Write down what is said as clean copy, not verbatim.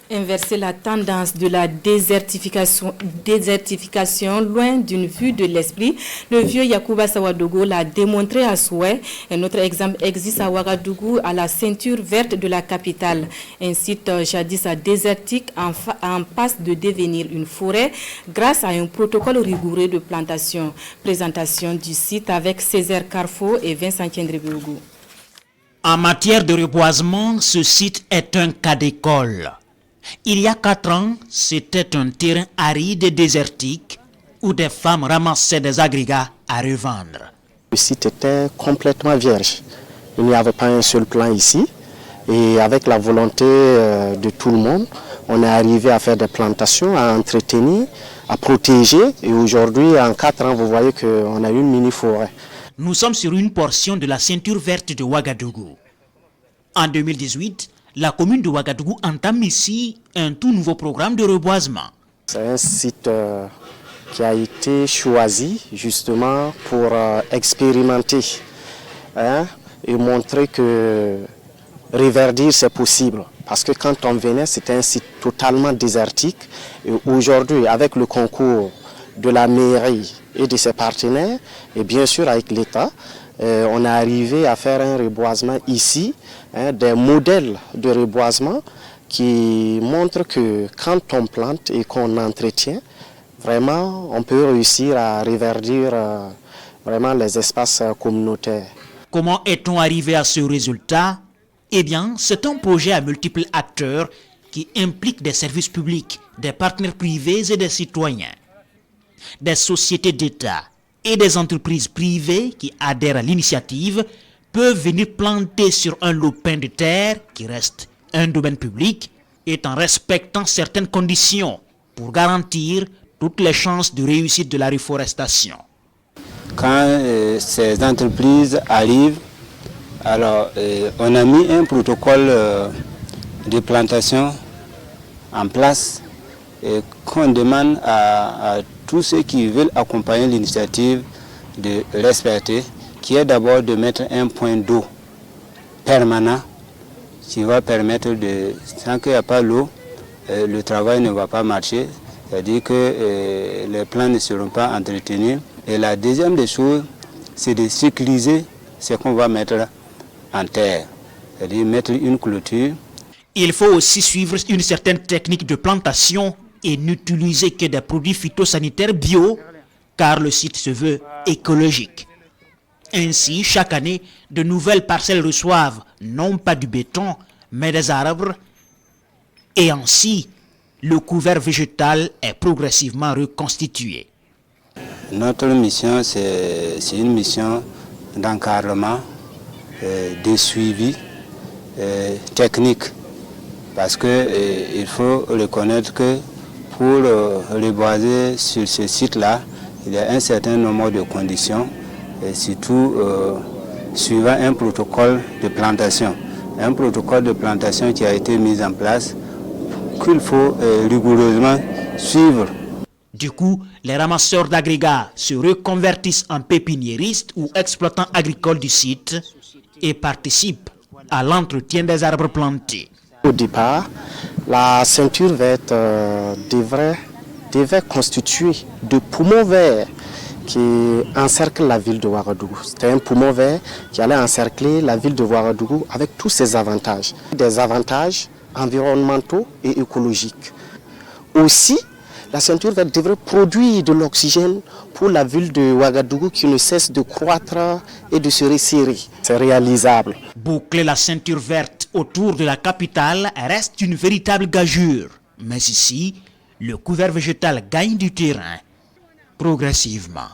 Inverser la tendance de la désertification loin d'une vue de l'esprit. Le vieux Yacouba Sawadogo l'a démontré à souhait. Un autre exemple existe à Ouagadougou, à la ceinture verte de la capitale. Un site jadis désertique en passe de devenir une forêt grâce à un protocole rigoureux de plantation. Présentation du site avec Césaire Carfo et Vincent Kendrebeougou. En matière de reboisement, ce site est un cas d'école. Il y a 4 ans, c'était un terrain aride et désertique où des femmes ramassaient des agrégats à revendre. Le site était complètement vierge. Il n'y avait pas un seul plan ici. Et avec la volonté de tout le monde, on est arrivé à faire des plantations, à entretenir, à protéger. Et aujourd'hui, en 4 ans, vous voyez qu'on a une mini-forêt. Nous sommes sur une portion de la ceinture verte de Ouagadougou. En 2018, la commune de Ouagadougou entame ici un tout nouveau programme de reboisement. C'est un site qui a été choisi justement pour expérimenter et montrer que reverdir c'est possible. Parce que quand on venait, c'était un site totalement désertique. Et aujourd'hui, avec le concours de la mairie et de ses partenaires, et bien sûr avec l'État, on est arrivé à faire un reboisement ici, des modèles de reboisement qui montrent que quand on plante et qu'on entretient, vraiment on peut réussir à reverdir vraiment les espaces communautaires. Comment est-on arrivé à ce résultat? Eh bien, c'est un projet à multiples acteurs qui implique des services publics, des partenaires privés et des citoyens. Des sociétés d'État et des entreprises privées qui adhèrent à l'initiative peuvent venir planter sur un lopin de terre qui reste un domaine public et en respectant certaines conditions pour garantir toutes les chances de réussite de la reforestation. Quand ces entreprises arrivent, alors on a mis un protocole de plantation en place et qu'on demande à tous ceux qui veulent accompagner l'initiative de respecter, qui est d'abord de mettre un point d'eau permanent qui va permettre de, sans qu'il n'y a pas l'eau, le travail ne va pas marcher, c'est-à-dire que les plants ne seront pas entretenus. Et la deuxième des choses, c'est de sécuriser ce qu'on va mettre en terre, c'est-à-dire mettre une clôture. Il faut aussi suivre une certaine technique de plantation et n'utiliser que des produits phytosanitaires bio, car le site se veut écologique. Ainsi, chaque année, de nouvelles parcelles reçoivent non pas du béton, mais des arbres. Et ainsi, le couvert végétal est progressivement reconstitué. Notre mission, c'est une mission d'encadrement, de suivi technique. Parce qu'il faut reconnaître que pour reboiser sur ce site-là, il y a un certain nombre de conditions, et surtout suivant un protocole de plantation. Un protocole de plantation qui a été mis en place, qu'il faut rigoureusement suivre. Du coup, les ramasseurs d'agrégats se reconvertissent en pépiniéristes ou exploitants agricoles du site et participent à l'entretien des arbres plantés. Au départ, la ceinture verte devait constituer de poumons verts qui encerclent la ville de Ouagadougou. C'était un poumon vert qui allait encercler la ville de Ouagadougou avec tous ses avantages. Des avantages environnementaux et écologiques. Aussi, la ceinture verte devrait produire de l'oxygène pour la ville de Ouagadougou qui ne cesse de croître et de se resserrer. C'est réalisable. Boucler la ceinture verte autour de la capitale reste une véritable gageure. Mais ici, le couvert végétal gagne du terrain progressivement.